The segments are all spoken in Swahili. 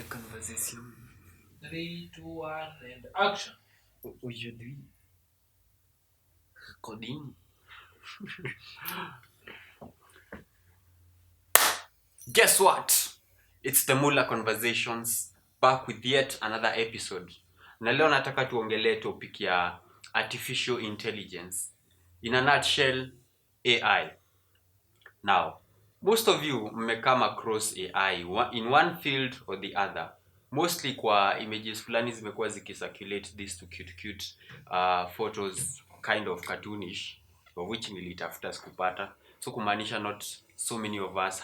the conversation. 3, 2, 1, and action. Aujourd'hui, recording. Guess what? It's the Mulla Conversations, back with yet another episode. Na leo nataka tuongelee topic ya artificial intelligence. In a nutshell, AI. Now, most of you may come across AI in one field or the other. Mostly kwa images fulani zimekuwa zikicirculate this to cute photos, kind of cartoonish, of which nilitafuta sikupata. So kumaanisha not so many of us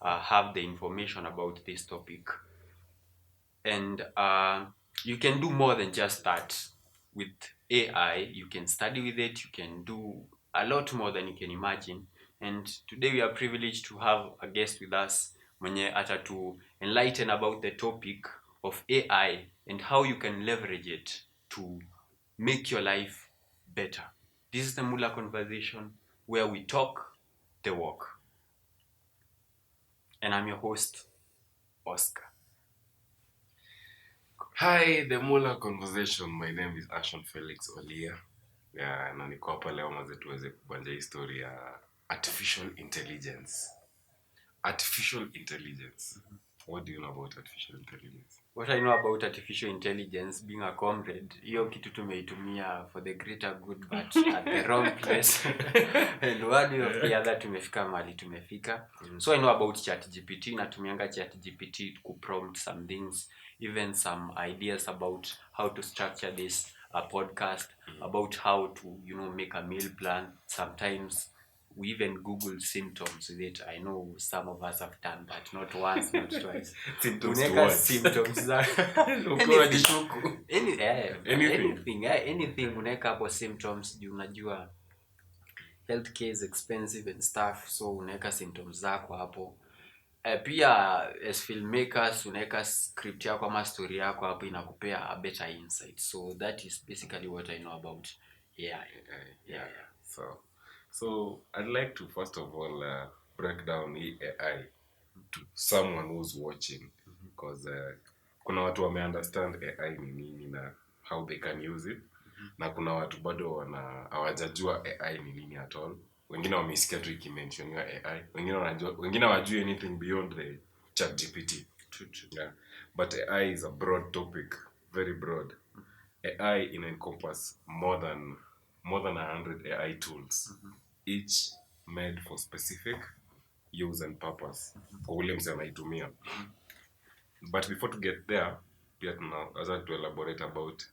have the information about this topic. And you can do more than just that. With AI, you can study with it, you can do a lot more than you can imagine. And today we are privileged to have a guest with us, mwenye atatu enlighten about the topic of AI and how you can leverage it to make your life better. This is the Mulla Conversation, where we talk the walk. And I'm your host, Oscar. Hi, the Mulla Conversation. My name is Ashon Felix Olia. Na niko hapa leo maze tuweze kubanja history ya artificial intelligence. Artificial intelligence. What do you know about artificial intelligence? What I know about artificial intelligence, being a comrade, hiyo kitu tumeitumia for the greater good but at the wrong place. And one way of the other tumefika mahali tumefika. So I know about ChatGPT, natumianga ChatGPT to prompt some things, even some ideas about how to structure this podcast, about how to, make a meal plan. Sometimes we even Google symptoms with it. I know some of us have done that, not once, not twice. Symptoms to Unaweka what? symptoms za Ukiwa jishuku. anything unaweka hapo symptoms juu unajua healthcare is expensive and stuff, so unaweka symptoms zako hapo. Pia as filmmakers unaweka script yako ama story yako hapo, inakupea a better insight. So that is basically what I know about AI. Yeah. So I'd like to first of all break down AI to someone who's watching, because kuna watu wame understand AI ni nini na how they can use it, na kuna watu bado hawajajua AI ni nini at all. Wengine wamesikia tu ikimensioniwa AI, wengine hawajui anything beyond the ChatGPT. Yeah. But AI is a broad topic, very broad. AI encompass more than 100 AI tools, each made for specific use and purpose kwa ule mse anaitumia. But before to get there, pia tunaweza to elaborate about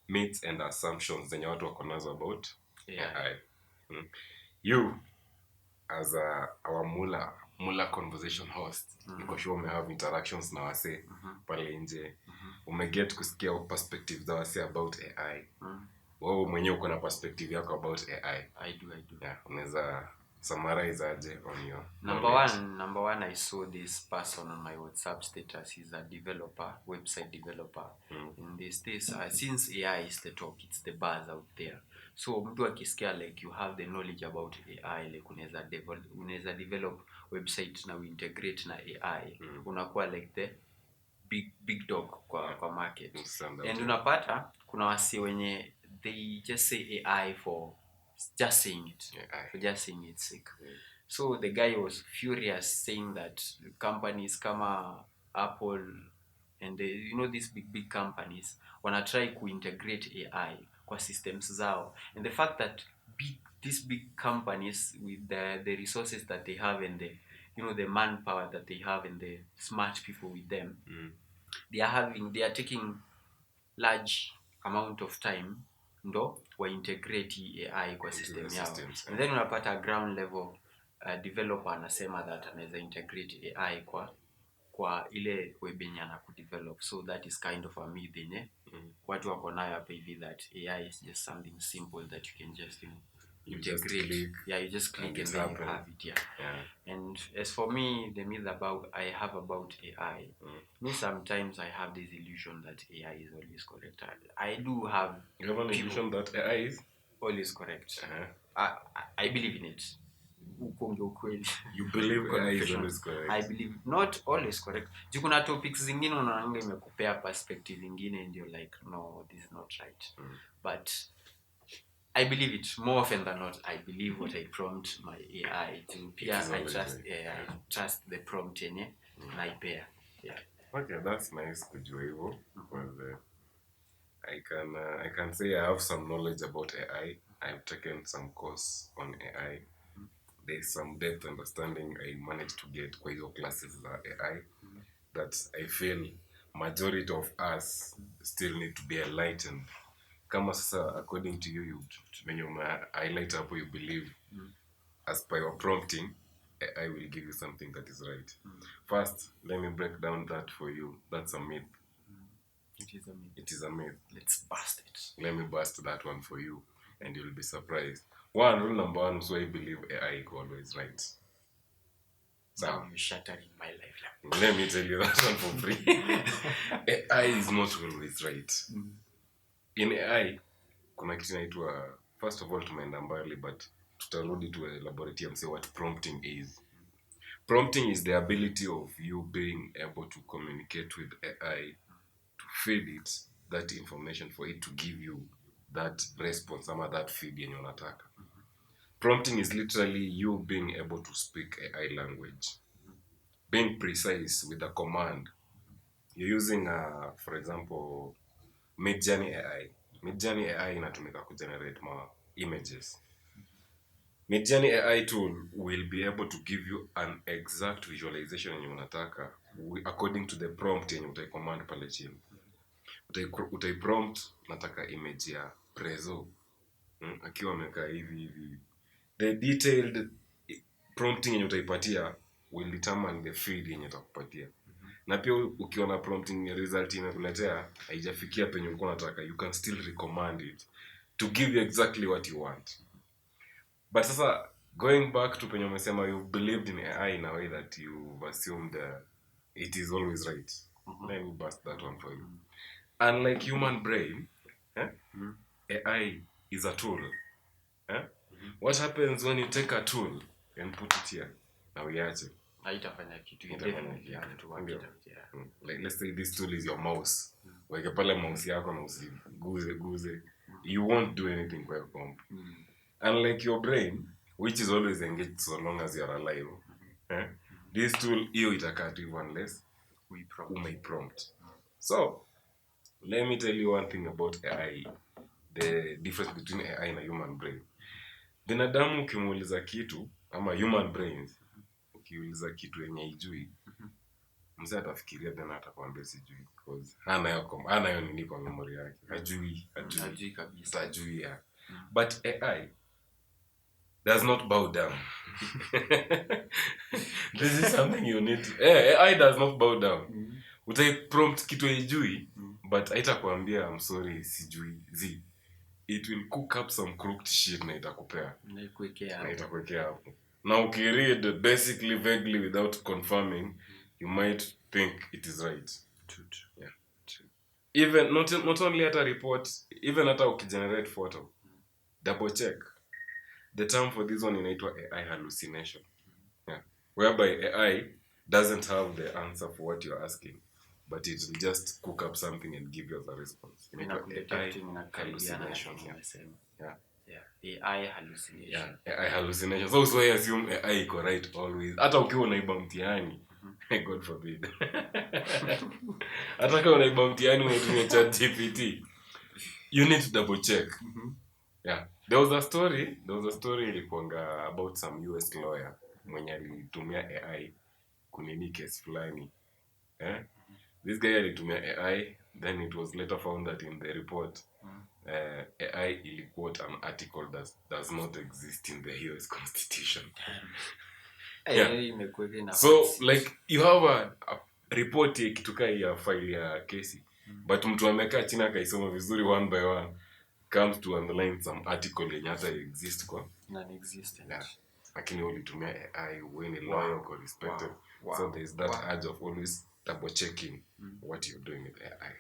myths and assumptions zenye watu wako nazo about AI. You as our Mulla conversation host, niko sure ume have interactions na wase pale nje. Umeget kusikia perspectives za wase about AI. Wewe mwenyewe uko na perspective yako about AI. I do. Yeah, unaweza summarize aje on your Number one, I saw this person on my WhatsApp status. He's a developer, website developer. In this since AI is the talk, it's the buzz out there. So mtu akisikia like you have the knowledge about AI, like unaweza develop website na integrate na AI, unakuwa like the big dog kwa market. And unapata kuna wasi wenye they just say AI for just saying it. For just saying it's sick. So the guy was furious, saying that companies kama Apple and these big companies wanna try to integrate AI kwa systems zao. And the fact that these big companies with the resources that they have and the manpower that they have and the smart people with them, they are taking large amount of time ndo wa integrate AI kwa system yao. And then unapata ground level developer anasema that anaweza integrate AI kwa ile web yenye anakudevelop. So that is kind of a myth yenye watu wako nayo hapa hivi, that AI is just something simple that you can just integrate. You just click and then you have it. And as for me, the myth I have about AI, me sometimes I have this illusion that AI is always correct. I do have. You have an illusion that AI is always correct. I believe in it. ukonge ukweli. You believe AI is Confession. always correct. I believe not always correct. Juu kuna topics zingine unaona imekupea perspective ingine and you're like no, this is not right. But I believe it more often than not. I believe what I prompt my AI to. Yeah, I trust. I trust the prompt yenye naipea. Yeah. Okay, that's nice kujua hivyo. Well, I can say I have some knowledge about AI. I've taken some course on AI. There's some depth understanding I managed to get kwa hizo classes za AI that I feel majority of us still need to be enlightened. Kama sasa according to you when you highlight hapo you believe as per your prompting AI will give you something that is right. First, let me break down that for you. That's a myth. It is a myth. It is a myth. Let's bust it. Let me bust that one for you and you'll be surprised. Rule number one, so I believe AI is always right. Now you're shattering my life. Let me tell you that one for free. AI is not always right. In AI, kuna kitu inaitwa, first of all tumeenda mbali, but tutarudi to elaborate and say what prompting is. Prompting is the ability of you being able to communicate with AI to feed it that information for it to give you that response ama that feed yenye unataka. Prompting is literally you being able to speak AI language. Being precise with a command. You're using, for example, Midjourney AI. Midjourney AI inatumika kugenerate images. Midjourney AI tool will be able to give you an exact visualization yenye unataka according to the prompt yenye utaicommand pale chini. Utaiprompt nataka image ya prezo. Akiwa amekaa hivi. The detailed prompting yenye utaipatia will determine the feed yenye utakupatia. Na pia ukiwa na prompting result imekuletea haijafikia penye ulikuwa unataka, you can still recommend it to give you exactly what you want. But sasa going back to penye umesema you believed in AI in a way that you've assumed it is always right. Let me bust that one for you. Unlike human brain, AI is a tool. What happens when you take a tool and put it here? Now uiache. Haitafanya kitu. Like let's say this tool is your mouse. Weke pale mouse yako na usiguze. You won't do anything kwa comp. Unlike your brain, which is always engaged so long as you're alive. This tool hiyo itakaa tu unless we prompt. So, let me tell you one thing about AI. The difference between AI and a human brain. Binadamu ukimuuliza kitu ama human brains ukiuliza kitu yenye ijui mzee atafikiria then atakwambia sijui because hana hiyo nini kwa memory yake. Hajui kabisa. Hajui ya. But AI does not bow down. This is something you need to... AI does not bow down. Utai prompt kitu ijui but haitakwambia I'm sorry sijui. It will cook up some crooked shit na itakupea. Na itakuwekea hapo. Now ukiread basically vaguely without confirming, you might think it is right. True. Yeah. True. Even not only at a report, even at a ukigenerate photo, double check. The term for this one inaitwa AI hallucination. Yeah. Whereby AI doesn't have the answer for what you're asking, but it will just cook up something and give you the response. AI hallucination. Yeah. AI hallucination. AI hallucination. So I assume AI iko right always. Hata ukiwa unaiba mtihani. God forbid. Hata kama unaiba mtihani unatumia ChatGPT. You need to double check. Yeah. There was a story ilikuanga about some US lawyer mwenye alitumia AI kunini case fulani. This guy alitumia AI, then it was later found that in the report AI ili quote an article that does not exist in the US Constitution. Yeah. So like you have a report ikituka ya file ya kesi, but mtu amekaa chini akaisoma vizuri one by one comes to underline some article yenye hata exist kwa non-existent. Yeah. Lakini ulitumia AI when a lawyer or respected. So there's that urge of always double checking what you're doing with AI.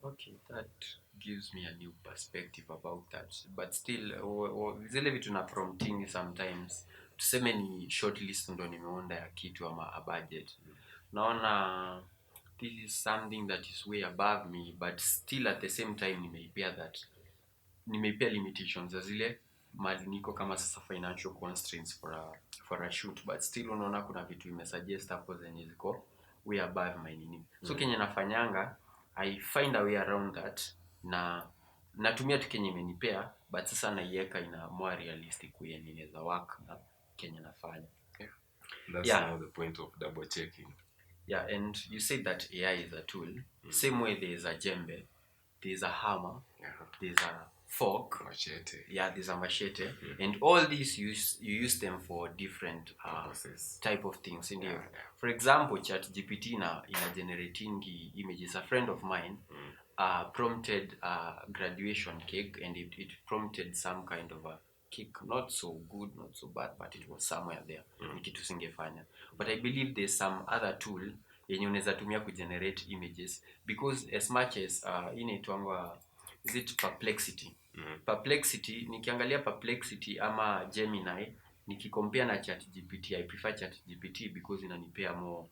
Okay, that gives me a new perspective about that. But still, zile vitu na prompting sometimes tuseme ni shortlist ndo nimeunda ya kitu ama a budget, naona this is something that is way above me, but still at the same time nimeipea limitations za zile mali niko, kama sasa financial constraints for a shoot, but still unaona kuna vitu imesuggest hapo zenye ziko way above my nini. So kenye nafanyanga, I find a way around that, na natumia tu kenye imenipea, but sasa naiweka ina more realistic way yenye inaweza work na kenye nafanya. That's Yeah. now the point of double checking. Yeah, and you said that AI is a tool. Same way there is a jembe, there is a hammer, there's a fork, Machete. yeah, there's a machete, and all these you use them for different type of things. In there, for example, ChatGPT ina generating images. A friend of mine prompted a graduation cake, and it prompted some kind of a cake, not so good, not so bad, but it was somewhere there. Ni kitu singefanya, but I believe there's some other tool yenye unaweza tumia kugenerate images, because as much as inaitwangwa, is it Perplexity? Perplexity, nikiangalia Perplexity ama Gemini, nikikompare na ChatGPT, I prefer ChatGPT because inanipea more,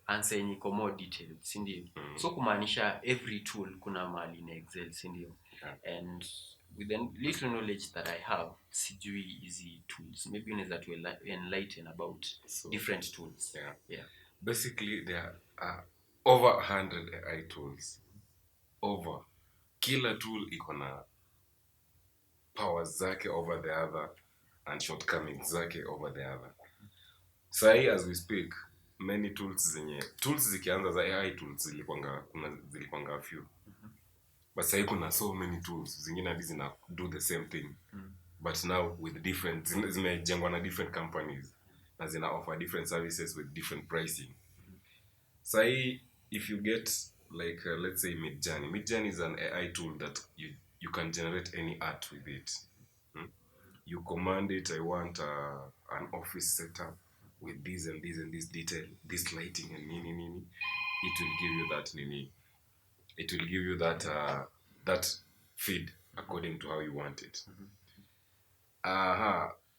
answer yenye iko more detailed, si ndio? So kumaanisha every tool kuna mahali ina excel, si ndio? And with the little knowledge that I have, sijui easy tools, maybe unaweza to enlighten about different tools. Yeah. Basically there are over 100 AI tools. Over. Kila tool iko na powers zake over the other and shortcomings zake over the other. Sahi as we speak, many tools zikianza za AI tools zilikuanga few. But sahi kuna so many tools zingine hadi zina do the same thing. But now with different, zimejengwa na different companies na zina offer different services with different pricing. Sahi if you get like let's say Midjourney is an AI tool that you can generate any art with it. You command it, I want an office setup with this and this and this detail, this lighting and nini. It will give you that nini. It will give you that feed according to how you want it.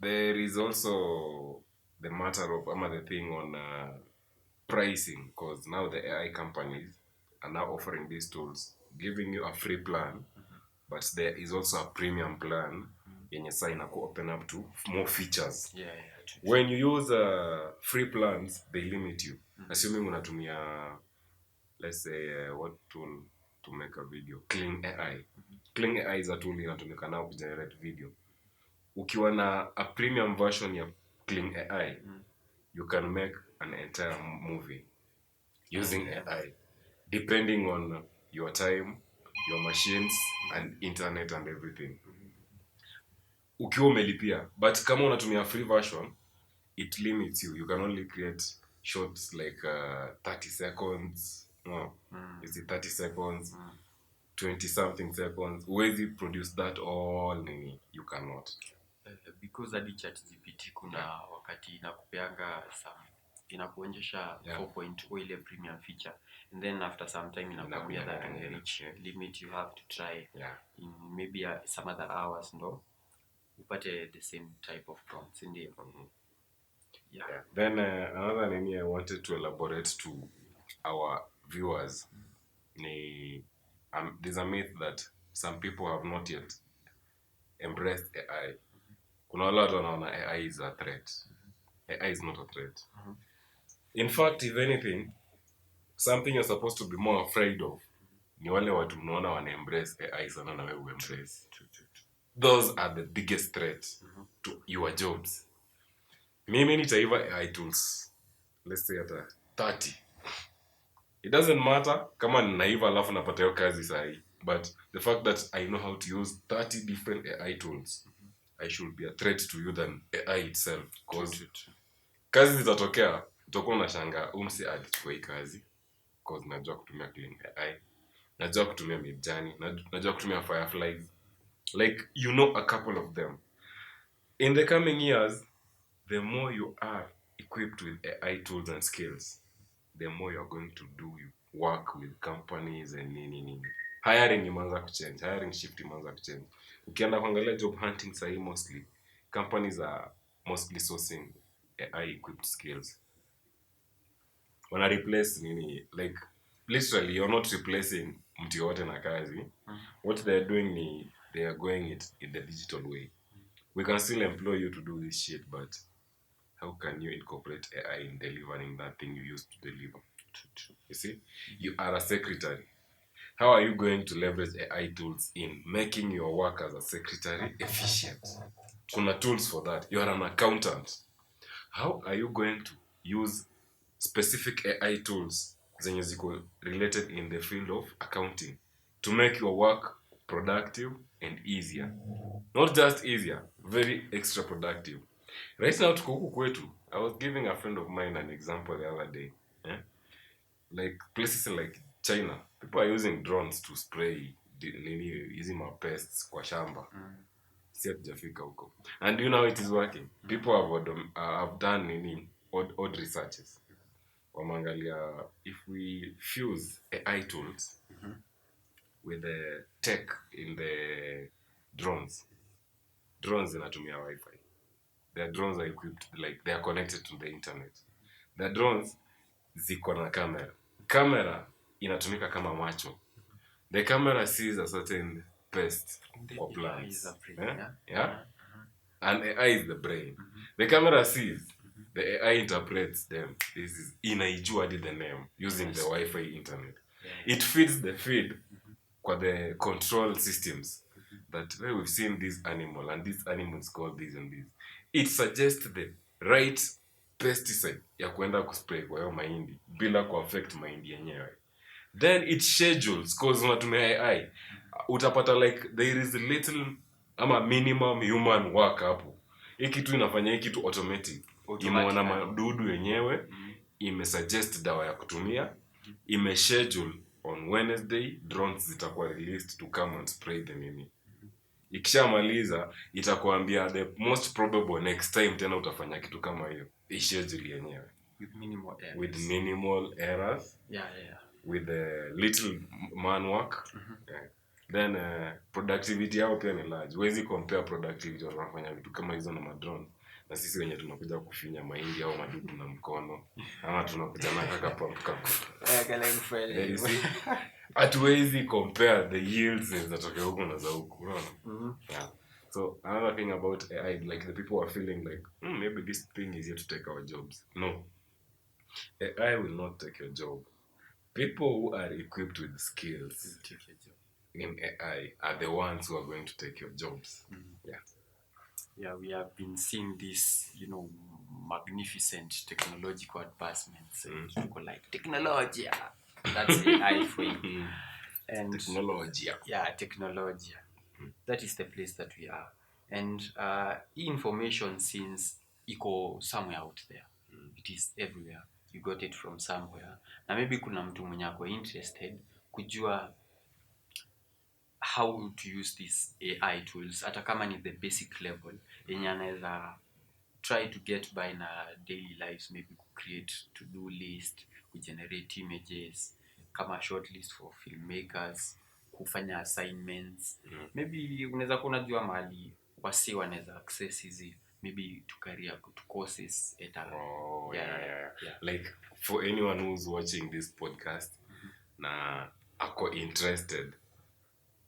There is also the matter of the thing on pricing, because now the AI companies are now offering these tools, giving you a free plan, but there is also a premium plan yenye saa inaku open up to more features. When you use free plans, they limit you. Assuming unatumia, let's say what tool to make a video, Kling AI. Kling AI is a tool inatumika now to generate video. Ukiwa na a premium version ya Kling AI, you can make an entire movie using AI, depending on your time, your machines, and internet and everything. Ukiwa umelipia, but kama unatumia free version, it limits you. You can only create shots like 30 seconds. No, is it 30 seconds? 20 something seconds. Huwezi produce that all, you cannot. Because hadi ChatGPT kuna wakati inakupeanga inakuonyesha 4.0 ile premium feature, and then after some time inakwambia that when you reach limit you have to try in maybe some other hours ndo upate the same type of prompts, ndio. Then another thing I wanted to elaborate to our viewers, there's a myth that some people have not yet embraced AI. Kuna wale watu wanaona AI is a threat. AI is not a threat. In fact, if anything, something you're supposed to be more afraid of ni wale watu unaona wana embrace AI sana na wewe embrace. Those are the biggest threats to your jobs. Mimi nitaiva AI tools, let's say at 30. It doesn't matter kama ninaiva alafu napata hiyo kazi sahi, but the fact that I know how to use 30 different AI tools, I should be a threat to you than AI itself, because kazi zitatokea utakuwa unashangaa umsi alichukua hii kazi, because najua kutumia Kling AI, najua kutumia Midjourney, najua kutumia Fireflies, like a couple of them. In the coming years, the more you are equipped with AI tools and skills, the more you're going to do work with companies and nini. Hiring imeanza kuchange, hiring shift imeanza kuchange. Ukienda kuangalia job hunting sahi, mostly companies are mostly sourcing AI equipped skills. Wana replace nini, like literally you're not replacing mtu yote na kazi. What they're doing ni they are going it in the digital way. We can still employ you to do this shit, but how can you incorporate AI in delivering that thing you used to deliver? You see, you are a secretary. How are you going to leverage AI tools in making your work as a secretary efficient? Kuna tools for that. You are an accountant. How are you going to use specific AI tools zenye ziko related in the field of accounting to make your work productive and easier? Not just easier, very extra productive. Right now tuko huku kwetu. I was giving a friend of mine an example the other day. Eh? Like places like China, people are using drones to spray using my pests kwa shamba. Si hatujafika huko. And you know how it is working. People have done odd researches. Wamangalia, if we fuse AI tools with the tech in the drones zinatumia Wi-Fi. Their drones are equipped, like they are connected to the internet. The drones ziko na camera. Camera inatumika kama macho. The camera sees a certain pest or plants. Yeah? And AI is the brain. The camera sees, the AI interprets them. This is inaijua did the name using the Wi-Fi internet. It feeds the feed kwa the control systems that well, we've seen this animal and this animal is called this and this. It suggests the right pesticide ya kuenda kuspray kwa hiyo mahindi bila kuaffect mahindi yenyewe. Then it schedules cause unatumia AI. Utapata like there is little ama minimum human work hapo. Hii kitu inafanya hii kitu automatic. Imeona madudu yenyewe, imesuggest dawa ya kutumia, imeschedule on Wednesday drones zitakuwa released to come and spray the nini. Ikishamaliza itakwambia the most probable next time tena utafanya kitu kama hiyo. Schedule yenyewe with minimal errors. With the little man work. Then productivity yao pia ni large. Huwezi compare productivity wanafanya vitu kama hizo na madrone na sisi wenye tunakuja kufinya mahindi au madudu na mkono ama tunakuja na kaka pump hatuwezi compare the yields zinatoka huko na za huko, unaona? Yeah. So another thing about AI, like the people are feeling like maybe this thing is here to take our jobs. No, AI will not take your job. People who are equipped with skills in AI are the ones who are going to take your jobs. Yeah, we have been seeing this, magnificent technological advancements. Like Tekinolojia. That's AI for you. And Tekinolojia. Yeah, Tekinolojia. That is the place that we are. And information, since iko somewhere out there, it is everywhere. You got it from somewhere. Na maybe kuna mtu mwenye ako interested kujua how to use these AI tools, hata kama ni the basic level yenye anaweza try to get by na daily lives, maybe create to-do list, generate images, kama short list for filmmakers, kufanya assignments. Maybe unaweza kuwa unajua mahali wasi wanaweza access hizi, maybe to career, to courses yeah. Like for anyone who's watching this podcast na ako interested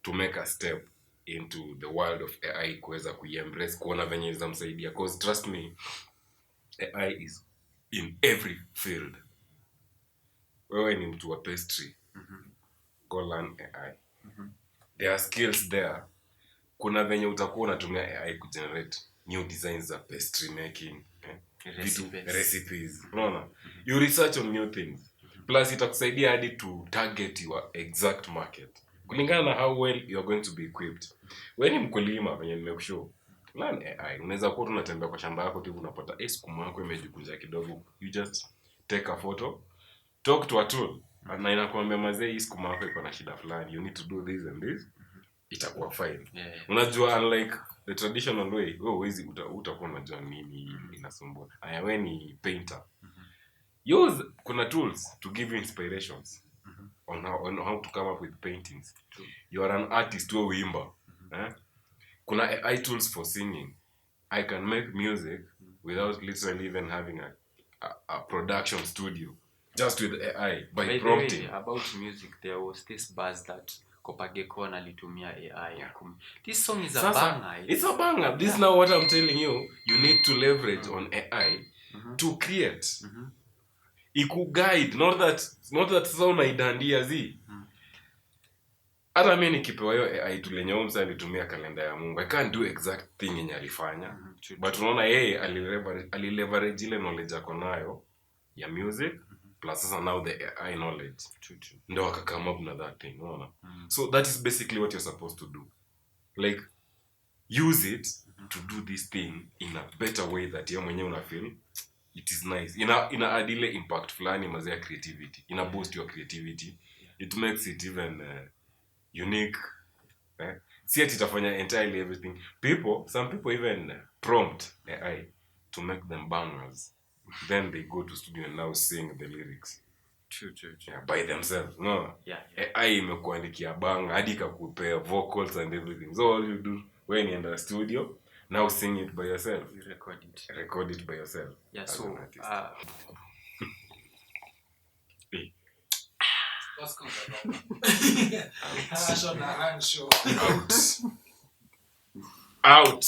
to make a step into the world of AI, kuweza kuiembrace, kuona venye izamsaidia, because trust me, AI is in every field. Wewe ni mtu wa pastry, go learn AI. There are skills there. Kuna venye utakuwa unatumia AI kugenerate new designs za pastry making, recipes. Unaona? You research on new things. Plus itakusaidia hadi to target your exact market. Kulingana na how well you are going to be equipped. Wewe ni mkulima venye nimekushow. Learn AI. Unaweza kuwa tunatembea kwa shamba yako tu unapata sukuma yako imejikunja kidogo. You just take a photo, talk to a tool. Na inakuambia mazee hii sukuma yako iko na shida fulani. You need to do this and this. Itakuwa fine. Unajua unlike the traditional way, huwezi utakuwa unajua nini inasumbua. Wewe ni painter. Use kuna tools to give you inspirations on how to come up with paintings. You are an artist, wewe uimba. Kuna AI tools for singing. I can make music without literally even having a production studio, just with AI by By the prompting. way, about music, there was this buzz that Kopagekon alitumia AI. Yeah. This song is a Sasa, banger. it's a banger. This is now what I'm telling you. You need to leverage on AI to create. Ikuguide, not that sasa unaidandia zi. Hata mimi nikipewa hiyo AI tu lenye msa alitumia kalenda ya Mungu, I can't do exact thing yenye alifanya. But unaona yeye alileverage ile knowledge yako nayo ya music plus sasa now the AI knowledge. Ndio aka come up na that thing, unaona? So that is basically what you're supposed to do. Like use it to do this thing in a better way that yeye mwenyewe una feel it is nice. Ina add ile impact fulani mazia creativity. Ina boost your creativity. It makes it even unique. See it itafanya entirely everything. Some people even prompt AI to make them bangers. Then they go to studio and now sing the lyrics. True. Yeah, by themselves. No. Yeah. AI imekuandikia banga hadi kakupea vocals and everything. So all you do when you're in the studio, now sing it by yourself. You record it. Record it by yourself. Yeah, as so an artist. Let's go. Out.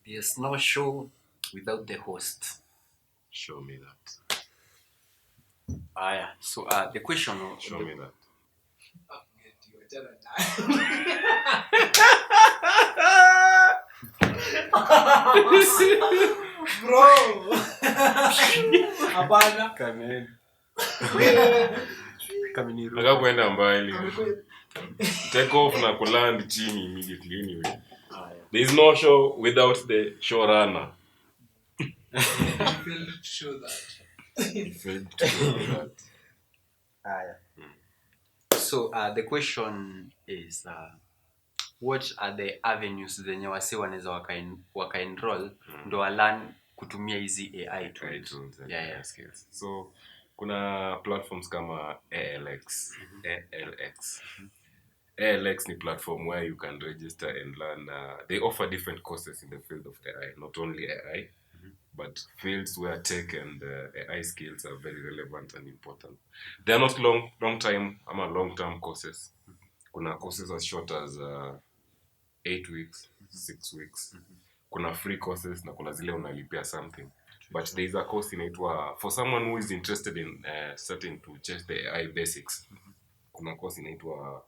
There's no show without the host. Show me that. Yeah. So the question. Show me that. Bro. Hapana. Nataka kuenda mbali. Take off na kuland chini immediately anyway. There is no show without the showrunner. You failed to show that. So the question is what are the avenues zenye wase wanaweza waka enroll ndo learn kutumia hizi AI tools. Yeah. Skills. So kuna platforms kama ALX. ALX ni platform where you can register and learn. They offer different courses in the field of AI, not only AI, but fields where tech and AI skills are very relevant and important. They are not long-term courses. Kuna courses as short as 8 weeks, 6 weeks. Kuna free courses na kuna zile unalipia something. But there is a course inaitwa, for someone who is interested in starting to change the AI basics. Kuna course inaitwa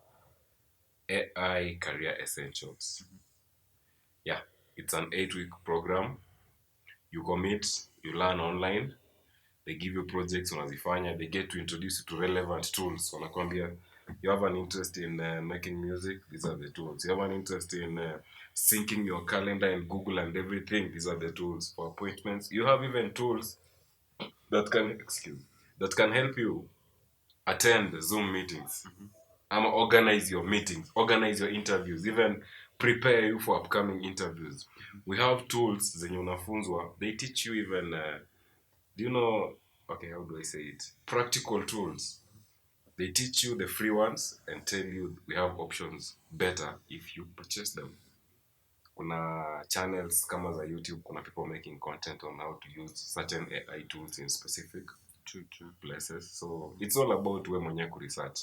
AI Career Essentials. Yeah, it's an 8-week program. You commit, you learn online. They give you projects unazifanya. They get to introduce you to relevant tools. Wanakwambia, you have an interest in making music, these are the tools. You have an interest in syncing your calendar and Google and everything, these are the tools. For appointments, you have even tools that can help you attend Zoom meetings. Organize your meetings, organize your interviews, even prepare you for upcoming interviews. We have tools zenye unafunzwa. They teach you even do you know, okay, how do I say it? Practical tools. They teach you the free ones and tell you we have options better if you purchase them. Kuna channels kama za YouTube, kuna people making content on how to use certain AI tools in specific places. So it's all about we mwenye kuresearch.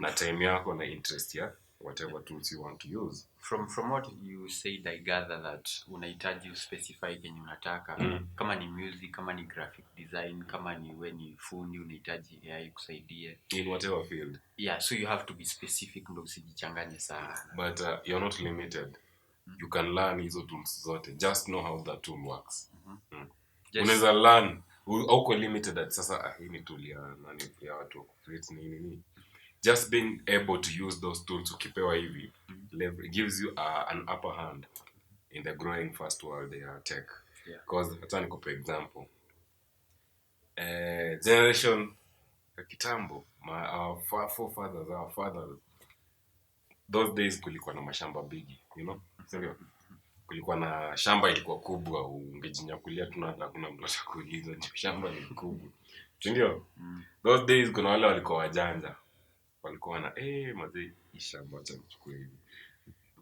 Na time yako na interest ya whatever tools you want to use. From what you said, I gather that unahitaji uspecify kenye unataka. Kama ni music, kama ni graphic design, kama ni we ni fundi unahitaji AI kusaidie. In whatever field. Yeah, so you have to be specific ndo usijichanganye sana. But you're not limited. You can learn hizo tools zote. Just know how that tool works. Unaweza learn. Hauko limited at sasa hii ni tool ya watu create nini. Just being able to use those tools ukipewa hivi gives you an upper hand in the growing fast world they are tech. Because hata nikupe example. Generation kitambo, our fathers, those days kulikuwa na mashamba bigi, you know? Sio? Kulikuwa na shamba ilikuwa kubwa, ungejinyakulia tu na hakuna mtu atakuuliza shamba ni kubwa. Ndio? Those days kuna wale walikuwa wajanja. Walikuwa na mazee shamba cha kuchukua hivi.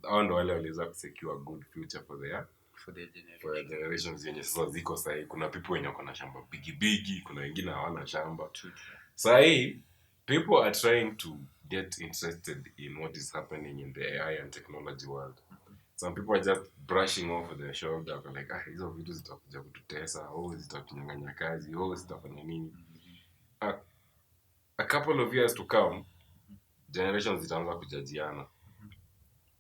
Hao ndio wale waliweza kusecure good future for their for the for generation. generations zenye sasa ziko sahi. Kuna people wenye wako na shamba bigi, kuna wengine hawana shamba. True. Sahi people are trying to get interested in what is happening in the AI and technology world. Some people are just brushing off their shoulder, wako like hizo vitu zitakuja kututesa, zitatunyang'anya kazi, zitafanya nini. A couple of years to come, generations zitaanza kujajiana.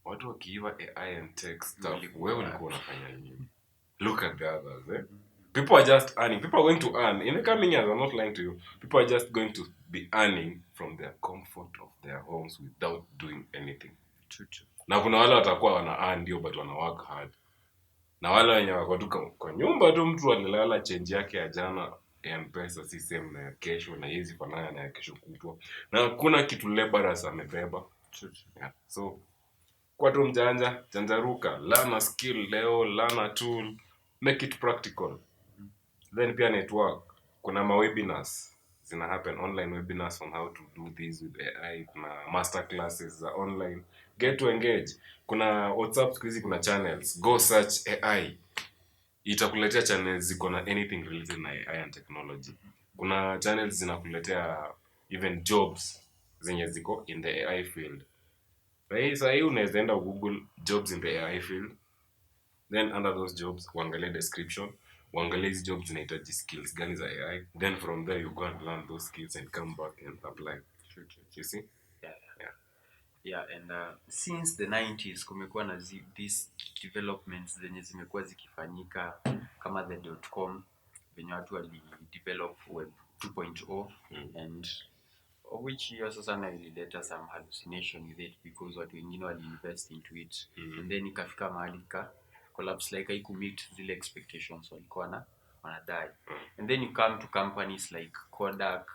Watu wakiiva AI and tech stuff, wewe ulikuwa unafanya nini? Look at the others, eh? People are just earning. People are going to earn. In the coming years, I'm not lying to you, people are just going to be earning from their comfort of their homes without doing anything. True. Na kuna wale watakuwa wana earn ndio but wana work hard. Na wale wenye wako tu kwa nyumba tu, mtu alilala change yake ya jana ya mpesa si same na ya kesho, na hizi fanana na ya kesho kutwa. Na kuna kitu laborers amebeba. True. Yeah. So kwa tu mjanja, janjaruka, learn skill leo, learn a tool, make it practical. Then pia network, kuna webinars zina happen, online webinars on how to do this with AI, kuna master classes za online, get to engage. Kuna WhatsApp siku hizi kuna channels, go search AI, itakuletea channels ziko na anything related na AI and technology. Kuna channels zinakuletea even jobs zenye ziko in the AI field. Sahii unaweza enda Google jobs in the AI field, then under those jobs uangalie description, uangalie hizi jobs zinahitaji skills gani za AI, then from there you go and learn those skills and come back and apply. You see? Yeah, and since the 90s kumekuwa na these developments zenye zimekuwa zikifanyika kama the .com venye watu wali develop web 2.0 and which hiyo sasa na ilileta some hallucination with it because watu wengine wali invest into it and then ikafika mahali ka collapse, like haiku meet zile expectations walikuwa wanadai. And then you come to companies like Kodak,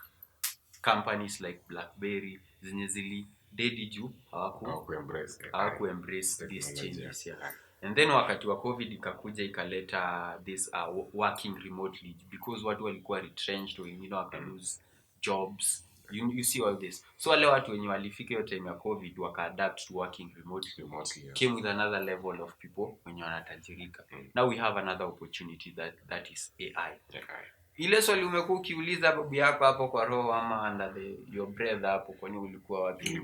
companies like BlackBerry zenye zili dedi juu hawaku embrace these changes. Yeah. And then wakati wa COVID ikakuja ikaleta this working remotely because watu walikuwa retrenched, wengine waka lose jobs. You see all this. So wale watu wenye walifika hiyo time ya COVID waka adapt to working remotely, came with another level of people wenye wanatajirika. Now we have another opportunity that is AI. Ile swali umekuwa ukiuliza babu yako hapo kwa roho ama under your breath hapo, kwani ulikuwa wapi?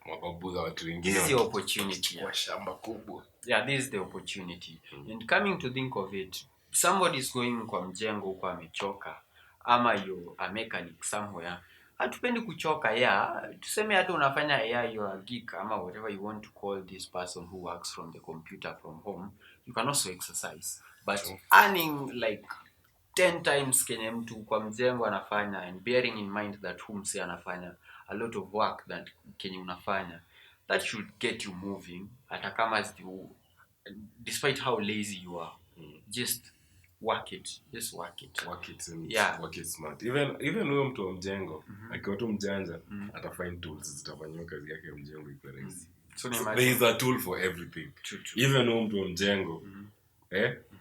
Mababu za watu wengine. This is the opportunity kwa shamba kubwa. Yeah, this is the opportunity. And coming to think of it, somebody is going kwa mjengo huko amechoka, ama you a mechanic somewhere. Hatupendi kuchoka, yeah. Tuseme hata unafanya AI, you are a geek ama whatever you want to call this person who works from the computer from home, you can also exercise. But earning like 10 times kenye mtu kwa mjengo anafanya, and bearing in mind that mse anafanya a lot of work that kenye unafanya, that should get you moving hata kama despite how lazy you are. Just work it and work it smart. Even huyo mtu wa mjengo akiwa tu mjanja ata find tools zitafanywa kazi yake ya mjengo iko rahisi. So there is a tool for everything. True. Even huyo mtu wa mjengo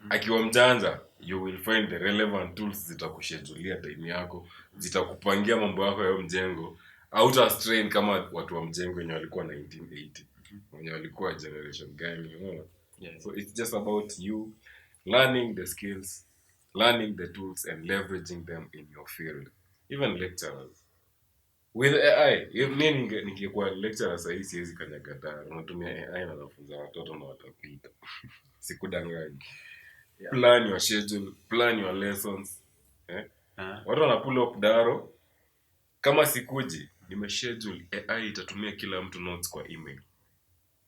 akiwa mjanja, you will find the relevant tools zitakushedulia time yako, zitakupangia mambo yako ya mjengo. Hauta strain kama watu wa mjengo wenye walikuwa 1980 wenye walikuwa generation gani, unaona? So it's just about you learning the skills, learning the tools and leveraging them in your field. Even lecturers with AI, mimi ningekuwa lecturer sasa hivi siwezi kanyaga dara, unatumia AI na nafunza watoto na watapita. Sikudanganyi. Plan your schedule, plan your lessons. Watu wana pull up daro. Kama sikuji, nimeschedule AI itatumia kila mtu notes kwa email.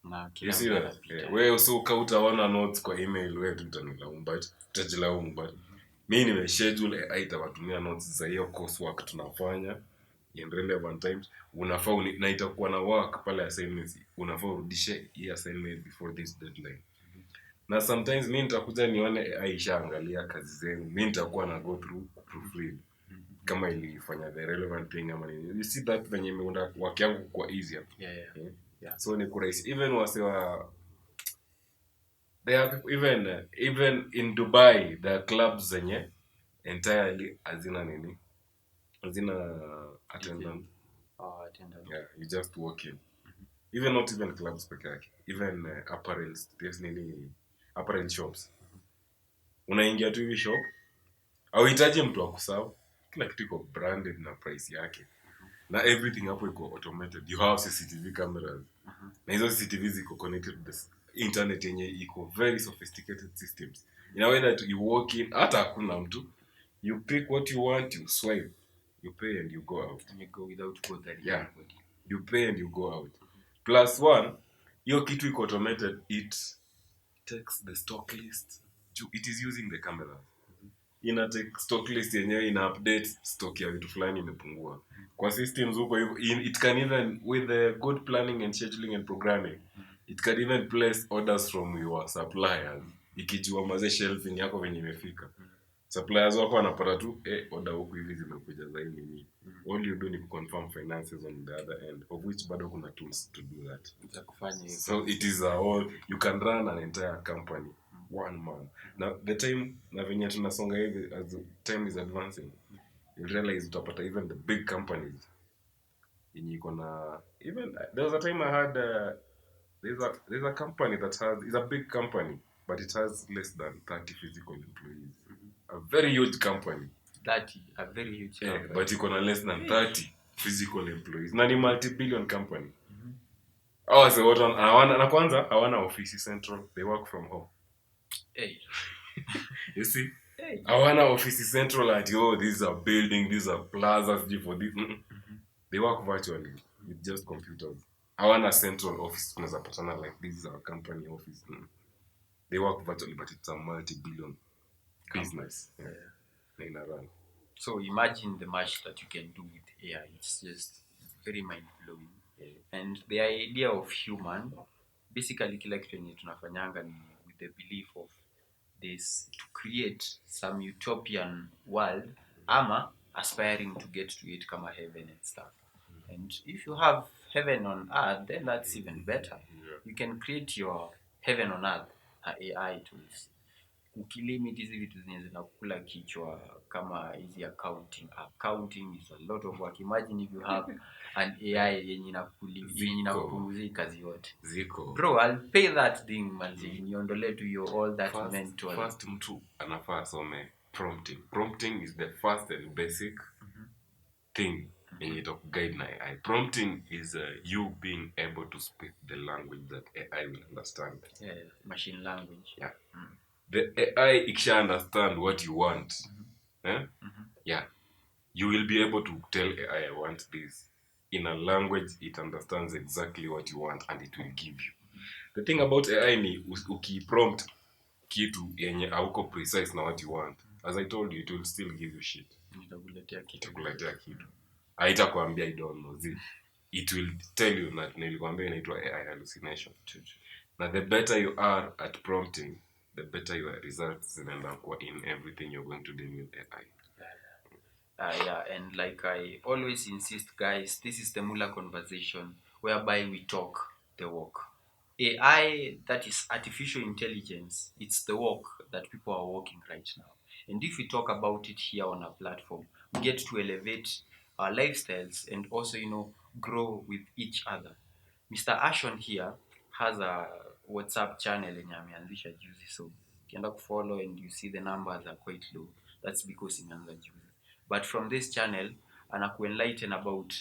Na kila mtu wewe usoka utaona notes kwa email, wewe tutanilaumu but tutajilaumu but mimi nimeschedule AI itawatumia notes za hiyo coursework tunafanya in relevant times. Unafaa na itakuwa na work pale assignments, unafaa urudishe hii assignment before this deadline. Na sometimes mimi nitakuja nione AI ishaangalia kazi zenu, mimi nitakuwa na go through proofread kama ilifanya the relevant thing ama nini. You see that venye imeunda work yangu kwa easier. Yeah. So ni kurahisi. Even wasewa they have even in Dubai the clubs zenye entirely hazina attendant. Yeah, you just walk in. Even not even clubs peke yake, even apparels, there's apparel shops. Unaingia tu hivi shop, hauhitaji mtu wa kuserve, kila kitu iko branded na price yake, na everything hapo iko automated. You have CCTV cameras, na hizo CCTV ziko connected to the internet yenye iko very sophisticated systems, in a way that you walk in, hata hakuna mtu, you pick what you want, you swipe, you pay and you go out. And you go without bothering Yeah. anybody. You pay and you go out. Plus one, hiyo kitu iko automated, it takes the stock list. It is using the camera. Ina take stock list yenyewe, ina update stock ya vitu fulani imepungua. Kwa systems huko hivyo, it can even, with the good planning and scheduling and programming, it can even place orders from your suppliers. Ikijua maze shelving yako venye imefika. Suppliers wako wanapata tu order huku hivi zimekuja zaidi nini. All you do ni confirm finances on the other end, of which bado kuna tools to do that. Za kufanya hivyo. So it is a whole, you can run an entire company one man. Now the time na venye tunasonga hivi, as the time is advancing, you realize utapata even the big companies yenye iko na, even there was a time I had there's a company that has, is a big company but it has less than 30 physical employees. A very huge company. A very huge company. But iko na less than 30 physical employees. Na ni multi-billion company. Oh, so what on, na kwanza hawana office central, they work from home. Hey. You see? Hey. Hawana office central at, these are building, these are plazas for this. They work virtually with just computers. Hawana central office, tunaweza patana like this is our company office. They work virtually, but it's a multi-billion business. Yeah. In a run. So imagine the much that you can do with AI. It's just very mind-blowing. And the idea of human, basically kila kitu yenye tunafanyanga ni with the belief of this, to create some utopian world, ama aspiring to get to it kama heaven and stuff. And if you have heaven on earth, then that's even better. You can create your heaven on earth AI tools. Ukilimit hizi vitu zenye zinakula kichwa kama hizi accounting is a lot of work. Imagine if you have an AI yenye inakupunguzia kazi yote. Ziko. Bro, I'll pay that thing manzi, niondole to you all that mental. First mtu anafaa asome prompting. Prompting is the first and basic thing in it of guide na AI. Prompting is you being able to speak the language that AI will understand. Yeah, machine language. Yeah. The AI ikisha understand what you want. Yeah. You will be able to tell AI, I want this. In a language it understands exactly what you want and it will give you. The thing about AI ni ukiprompt kitu yenye hauko precise na what you want, as I told you, it will still give you shit. Itakuletea kitu. Haitakwambia I don't know. It will tell you that nilikwambia inaitwa AI hallucination. Now the better you are at prompting, the better your results zinaenda kuwa in everything you're going to do with AI. Yeah, and like I always insist, guys, this is the Mulla conversation whereby we talk the walk. AI, that is artificial intelligence, it's the walk that people are walking right now. And if we talk about it here on our platform, we get to elevate our lifestyles and also, grow with each other. Mr. Ashon here has a WhatsApp channel yenye ameanzisha juzi, so ukienda kufollow and you see the numbers are quite low, that's because imeanza juzi. But from this channel, anakuenlighten about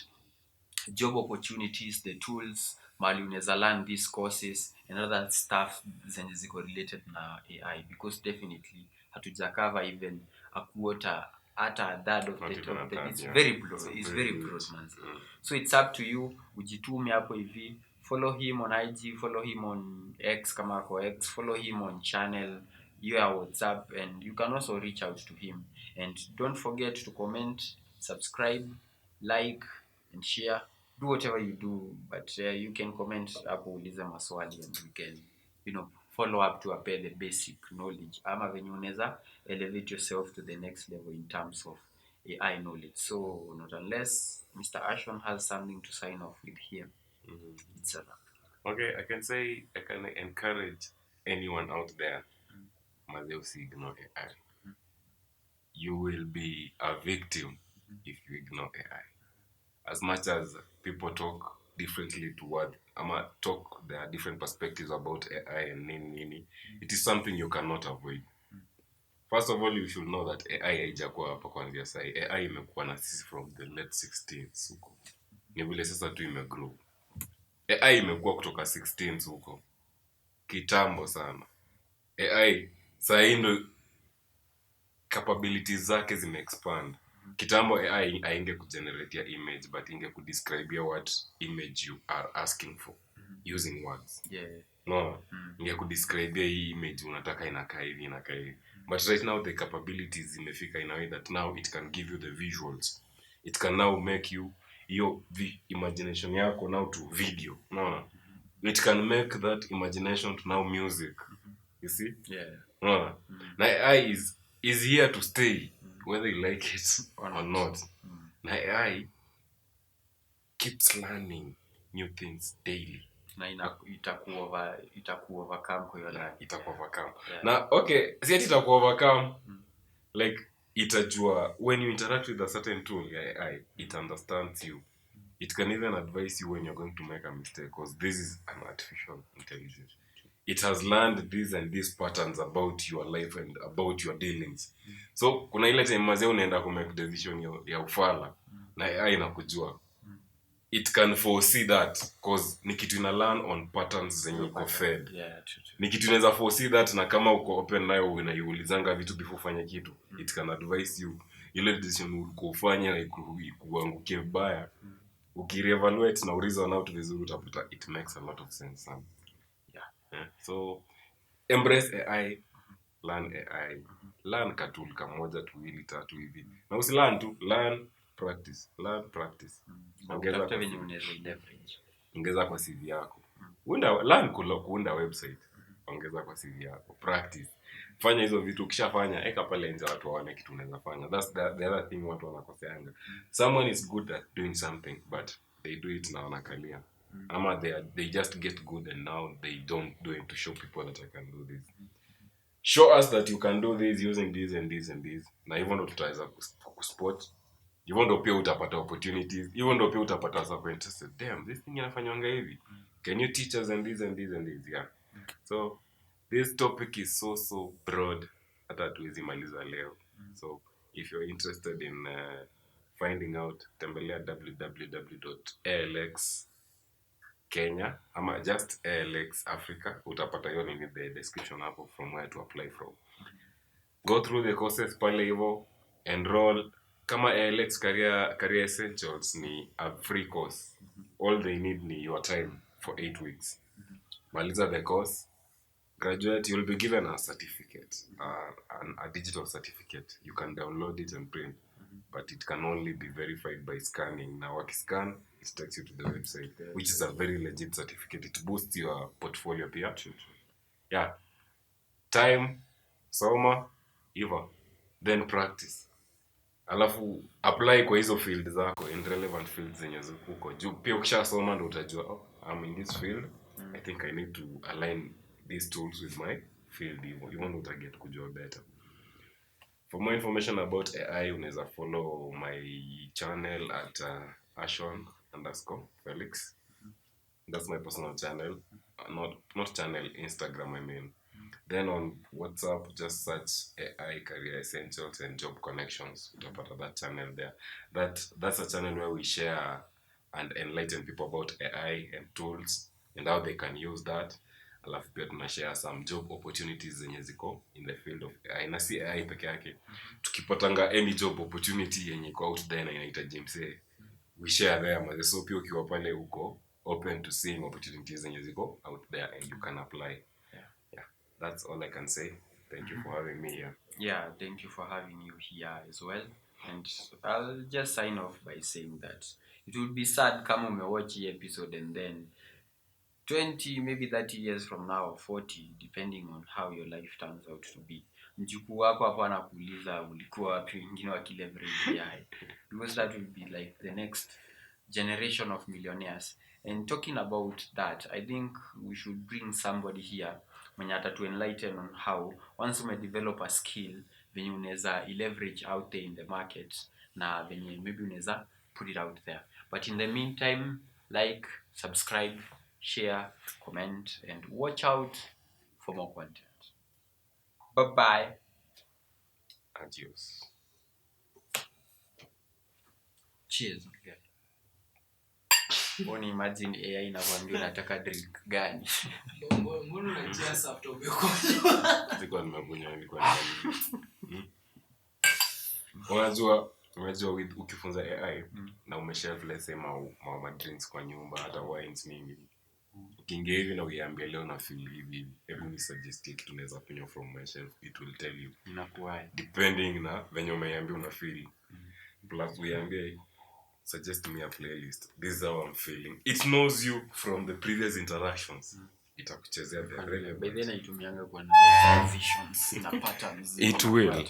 job opportunities, the tools, mahali unaweza learn these courses and other stuff zenye ziko related na AI, because definitely hatujakava even a quarter, hata a third of the top. It's very broad. It's very broad, man. So it's up to you. Ujitume hapo hivi. Follow him on IG, follow him on X kama ako X, follow him on channel, your WhatsApp, and you can also reach out to him. And don't forget to comment, subscribe, like, and share. Do whatever you do, but you can comment hapo, ulize maswali, and we can, follow up to appear the basic knowledge. Ama venye unaweza elevate yourself to the next level in terms of AI knowledge. So not unless Mr. Ashon has something to sign off with here. It's a wrap. Okay, I can encourage anyone out there, maze ignore AI. You will be a victim if you ignore AI. As much as people talk differently to what talk there are different perspectives about AI and nini. It is something you cannot avoid. First of all, you should know that AI haijakuwa hapa kuanzia sahi. AI imekuwa na sisi from the late 16s huko. Ni vile sasa tu imegrow. AI imekuwa kutoka 16s huko. Kitambo sana. AI sahi ndo capabilities zake zimeexpand. Kitambo AI ainge kugenerate image but inge kudescribe what image you are asking for using words. No, inge kudescribe hii image unataka inakaa hivi. But right now the capabilities zimefika in a way that now it can give you the visuals. It can now make you your imagination yako now to video. No. It can make that imagination to now music. You see? No. Now AI is here to stay whether you like it or not. Now AI keeps learning new things daily. Na itakuwa overcome kwa hiyo line. Itakuwa overcome. Na okay, si ati itakuwa overcome. Like itajua when you interact with a certain tool AI, it understands you. It can even advise you when you're going to make a mistake because this is an artificial intelligence. It has learned these and these patterns about your life and about your dealings. So kuna ile time mazee unaenda ku make decision ya ufala na AI inakujua. It can foresee that because ni kitu ina learn on patterns zenye uko fed. Ni kitu inaweza foresee that na kama uko open nayo unaiulizanga vitu before ufanye kitu. It can advise you ile decision uko ufanye na ikuangukie vibaya. Ukireevaluate na ureason out vizuri utapata it makes a lot of sense. So embrace AI, learn AI, learn katul kamoja tuwili tatu hivi. Na usilearn tu, learn practice. Ongeza kwa CV yako. Learn kuunda website. Ongeza kwa CV yako. Practice. Fanya hizo vitu ukishafanya eka pale nje watu waone kitu unaweza fanya. That's the other thing watu wanakoseanga. Someone is good at doing something but they do it na wanakalia. Ama they just get good and now they don't do it to show people that I can do this. Show us that you can do this using this and this and this. Na hivyo ndo tutaweza kuspot. Hivyo ndo pia utapata opportunities. Hivyo ndo pia utapata wako interested. Damn, this thing inafanywa hivi. Can you teach us and this and this and this? Yeah. So this topic is so broad hata hatuwezi maliza leo. So if you're interested in finding out, tembelea www.alx.Kenya ama just ALX Africa. Utapata hiyo in the description hapo from where to apply from. Go through the courses pale hivyo, enroll. Kama ALX career essentials ni a free course. All they need ni your time for 8 weeks. Maliza the course, graduate, you'll be given a certificate, a digital certificate. You can download it and print, but it can only be verified by scanning. Now, wakiscan, it takes you to the website, which is a very legit certificate. It boosts your portfolio pia. Yeah. Time, soma, hivyo. Then practice. Alafu apply kwa hizo field zako in relevant fields zenye ziko juu. Pia ukishasoma ndo utajua I'm in this field. I think I need to align these tools with my field hivyo. You want to get kujua better. For more information about AI, unaweza follow my channel at ashon_Felix. That's my personal channel. Not channel, Instagram I mean. Then on WhatsApp, just search AI Career Essentials and Job Connections. Utapata that channel there. That's a channel where we share and enlighten people about AI and tools and how they can use that. Alafu pia tunashare some job opportunities zenye ziko in the field of AI. Na si AI peke yake. Tukipatanga any job opportunity yenye iko out there na inahitaji msee, we share there. So pia ukiwa pale uko open to seeing opportunities zenye ziko out there and you can apply. That's all I can say. Thank you for having me here. Yeah, thank you for having you here as well. And I'll just sign off by saying that it would be sad kama umewatch hii episode and then 20, maybe 30 years from now or 40, depending on how your life turns out to be, mjukuu wako hapo anakuuliza ulikuwa wapi wengine wakileverage AI. Because that will be like the next generation of millionaires. And talking about that, I think we should bring somebody here mwenye atatu enlighten on how once umedevelop a skill venye unaweza leverage out there in the market na venye maybe unaweza put it out there. But in the meantime, like, subscribe, share, comment, and watch out for more content. Bye bye. Adios. Cheers. Oni imagine AI inakwambia unataka drink gani? Mbona unajiasa after umekunywa? Sikuwa nimekunywa, nilikuwa nimenywa. Unajua ukifunza AI na umeshave let's say ma drinks kwa nyumba, hata wines nini. Ukiingia hivi na uiambie leo na feel hivi, hebu ni suggest kitu tunaweza kunywa from my shelf, it will tell you. Inakuwa Depending na venye umeiambia una feel. Plus uiambie suggest me a playlist. This is how I'm feeling. It knows you from the previous interactions. Itakuchezea the relevant. by then naitumianga kwa analyze visions na patterns. It will.